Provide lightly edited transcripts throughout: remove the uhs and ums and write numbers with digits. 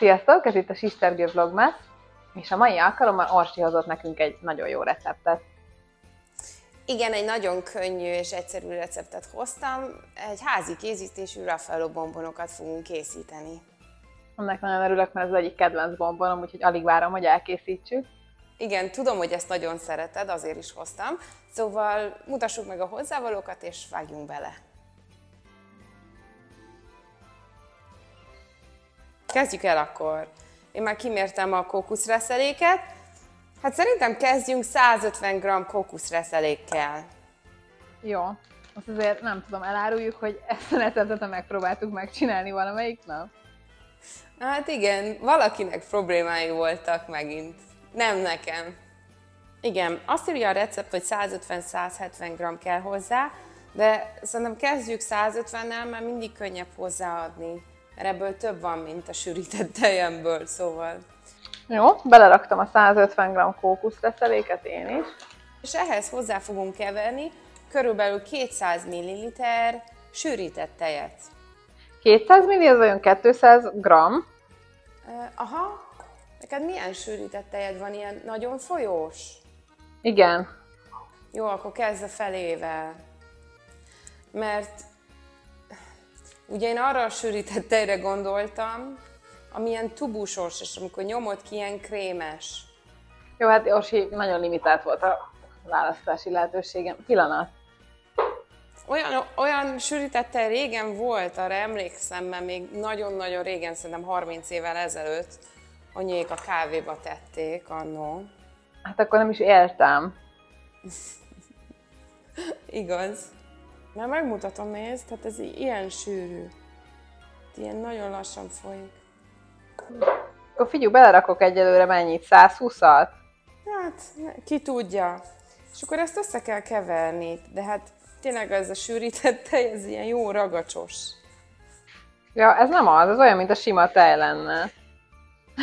Sziasztok! Ez itt a Sistergő Vlogmas, és a mai alkalommal Orsi hozott nekünk egy nagyon jó receptet. Igen, egy nagyon könnyű és egyszerű receptet hoztam. Egy házi készítésű raffaello bombonokat fogunk készíteni. Ennek nagyon örülök, mert ez az egyik kedvenc bombonom, úgyhogy alig várom, hogy elkészítsük. Igen, tudom, hogy ezt nagyon szereted, azért is hoztam. Szóval mutassuk meg a hozzávalókat, és vágjunk bele. Kezdjük el akkor. Én már kimértem a kókuszreszeléket. Hát szerintem kezdjünk 150 g kókuszreszelékkel. Jó, most azért nem tudom, eláruljuk, hogy ezt a receptet megpróbáltuk megcsinálni valamelyik nap. Hát igen, valakinek problémái voltak megint. Nem nekem. Igen, azt írja a recept, hogy 150-170 g kell hozzá, de szerintem kezdjük 150-nel, mert mindig könnyebb hozzáadni. Mert ebből több van, mint a sűrített tejemből, szóval. Jó, beleraktam a 150 g kókuszreszeléket én is. És ehhez hozzá fogunk keverni körülbelül 200 ml sűrített tejet. 200 ml, ez olyan 200 g. Aha, neked milyen sűrített tejed van, ilyen nagyon folyós? Igen. Jó, akkor kezd a felével. Mert ugye én arra a sűrített tejre gondoltam, ami ilyen tubusos, és amikor nyomod ki, ilyen krémes. Jó, hát Orsi, nagyon limitált volt a választási lehetőségem. Pillanat. Olyan sűrített tej régen volt, arra emlékszem, mert még nagyon-nagyon régen, szerintem 30 évvel ezelőtt, anyék a kávéba tették annó. Hát akkor nem is éltem. Igaz. Már megmutatom, nézd, tehát ez ilyen sűrű. Ilyen nagyon lassan folyik. Akkor figyelj, belerakok egyelőre mennyit? 120-at? Hát, ki tudja. És akkor ezt össze kell keverni, de hát tényleg ez a sűrített tej, ez ilyen jó ragacsos. Ja, ez nem az, ez olyan, mint a sima tej lenne.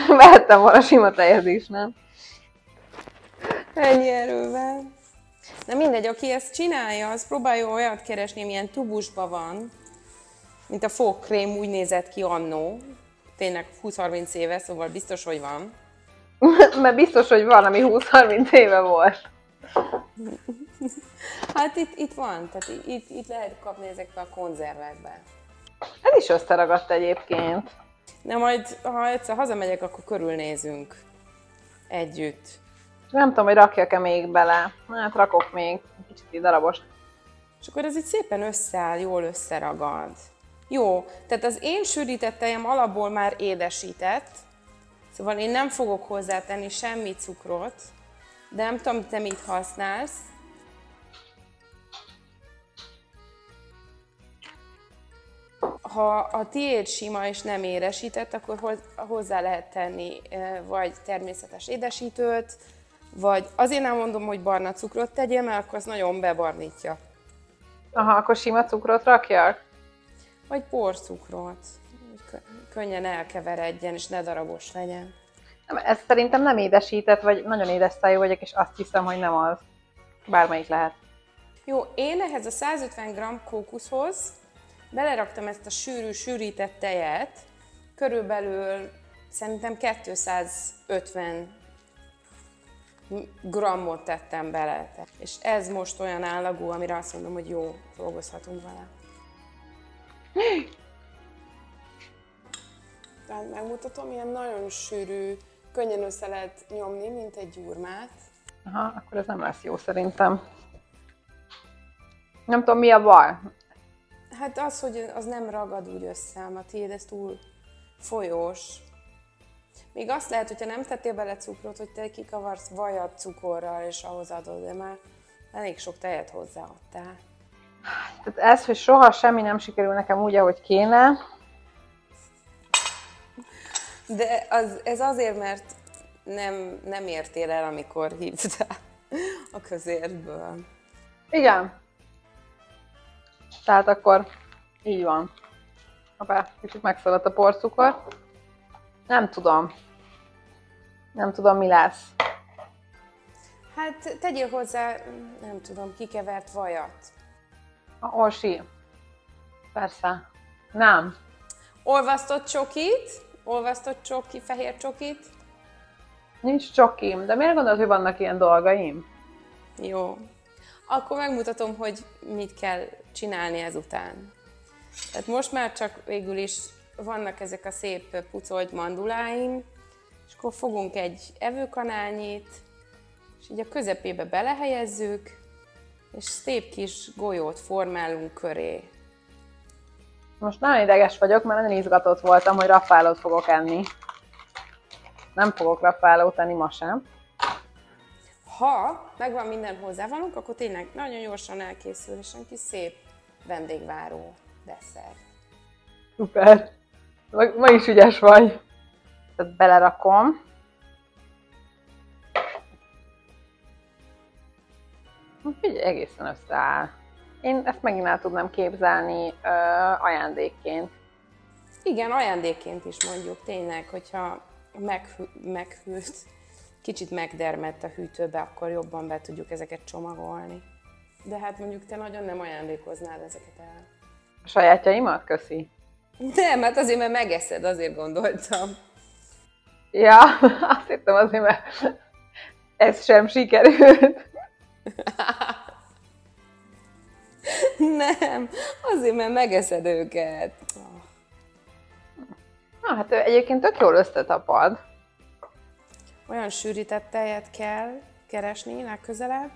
Vehettem volna sima tejet is, nem? Ennyi erővel. Na mindegy, aki ezt csinálja, az próbálja olyat keresni, amilyen tubusban van, mint a fogkrém, úgy nézett ki annó. Tényleg 20-30 éve, szóval biztos, hogy van. Mert biztos, hogy van, ami 20-30 éve volt. Hát itt van, tehát itt lehet kapni ezekbe a konzervekbe. Ez is összeragadt egyébként. Na majd, ha egyszer hazamegyek, akkor körülnézünk együtt. Nem tudom, hogy rakjak-e még bele. Hát rakok még egy kicsit darabos. És akkor ez itt szépen összeáll, jól összeragad. Jó, tehát az én sűrített tejem alapból már édesített, szóval én nem fogok hozzátenni semmi cukrot, de nem tudom, te mit használsz. Ha a tiéd sima és nem édesített, akkor hozzá lehet tenni vagy természetes édesítőt, vagy azért nem mondom, hogy barna cukrot tegyél, mert akkor az nagyon bebarnítja. Aha, akkor sima cukrot rakjak? Vagy porcukrot, hogy könnyen elkeveredjen és ne darabos legyen. Ez szerintem nem édesített, vagy nagyon édes szájú vagyok, és azt hiszem, hogy nem az. Bármelyik lehet. Jó, én ehhez a 150 g kókuszhoz beleraktam ezt a sűrített tejet, körülbelül szerintem 250 grammot tettem bele. És ez most olyan állagú, amire azt mondom, hogy jó, dolgozhatunk vele. Tehát megmutatom, ilyen nagyon sűrű, könnyen össze lehet nyomni, mint egy gyurmát. Aha, akkor ez nem lesz jó szerintem. Nem tudom, mi a baj. Hát az, hogy az nem ragad úgy össze, a tiéd ez túl folyós. Még azt lehet, hogyha nem tettél bele cukrot, hogy te kikavarsz vajat cukorral, és ahhoz adod, de már elég sok tejet hozzáadtál. Tehát ez, hogy soha semmi nem sikerül nekem úgy, ahogy kéne. De ez azért, mert nem értél el, amikor hívtál a közértből. Igen. Tehát akkor így van. Hoppá, kicsit megszaladt a porcukor. Nem tudom. Nem tudom, mi lesz. Hát tegyél hozzá, nem tudom, kikevert vajat. Orsi. Persze. Nem. Olvasztott csokit, olvasztott csoki, fehér csokit. Nincs csokim, de miért gondolod, hogy vannak ilyen dolgaim? Jó. Akkor megmutatom, hogy mit kell csinálni ezután. Tehát most már csak végül is vannak ezek a szép pucolt manduláim, és akkor fogunk egy evőkanálnyit, és így a közepébe belehelyezzük, és szép kis golyót formálunk köré. Most nagyon ideges vagyok, mert nagyon izgatott voltam, hogy raffálót fogok enni. Nem fogok raffálót enni ma sem. Ha megvan minden hozzávalónk, akkor tényleg nagyon gyorsan elkészül, és egy kis szép vendégváró desszert. Szuper! Ma is ügyes vagy. Tehát belerakom. Figyelj, egészen összeáll. Én ezt megint el tudnám képzelni ajándékként. Igen, ajándékként is mondjuk tényleg, hogyha meghűlt, kicsit megdermedt a hűtőbe, akkor jobban be tudjuk ezeket csomagolni. De hát mondjuk te nagyon nem ajándékoznád ezeket el. A sajátjaimat? Köszi. Nem, hát azért, mert megeszed, azért gondoltam. Ja, azt hittem azért, mert ez sem sikerült. Nem, azért, mert megeszed őket. Na, hát egyébként tök jól összetapad. Olyan sűrített tejet kell keresni legközelebb,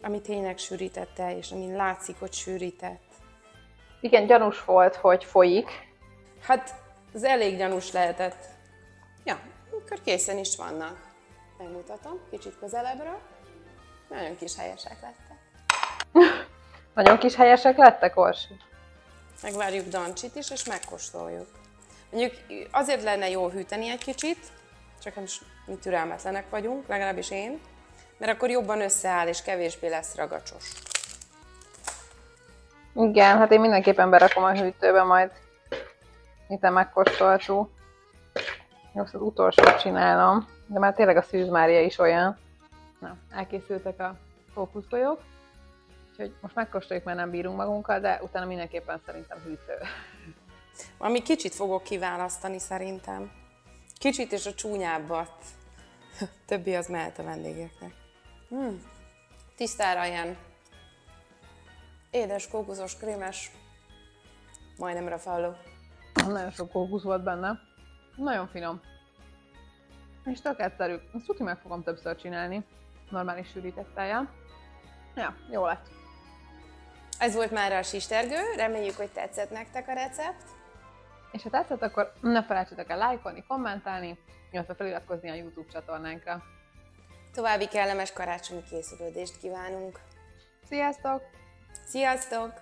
ami tényleg sűrített tej, és ami látszik, hogy sűrített. Igen, gyanús volt, hogy folyik. Hát, ez elég gyanús lehetett. Ja, akkor készen is vannak. Megmutatom, kicsit közelebbről. Nagyon kis helyesek lettek. Nagyon kis helyesek lettek, Orsi? Megvárjuk Dancsit is, és megkóstoljuk. Mondjuk azért lenne jó hűteni egy kicsit, csak mi türelmetlenek vagyunk, legalábbis én, mert akkor jobban összeáll, és kevésbé lesz ragacsos. Igen, hát én mindenképpen berakom a hűtőbe majd, miután megkóstoltuk. Most az utolsót csinálom, de már tényleg a Szűz Mária is olyan. Na, elkészültek a fókuszgolyók, úgyhogy most megkóstoljuk, mert nem bírunk magunkkal, de utána mindenképpen szerintem hűtő. Ami kicsit fogok kiválasztani szerintem. Kicsit és a csúnyábbat. Többi az mehet a vendégeknek. Tisztára ilyen édes, kókuszos, krémes, majdnem raffaello. Nagyon sok kókusz volt benne. Nagyon finom. És tök egyszerű. Ezt tuti meg fogom többször csinálni. Normális sűrített tejjel. Ja, jó lett. Ez volt már a sistergő. Reméljük, hogy tetszett nektek a recept. És ha tetszett, akkor ne felejtsetek el lájkolni, kommentálni, illetve feliratkozni a YouTube csatornánkra. További kellemes karácsonyi készülődést kívánunk! Sziasztok! Sziasztok!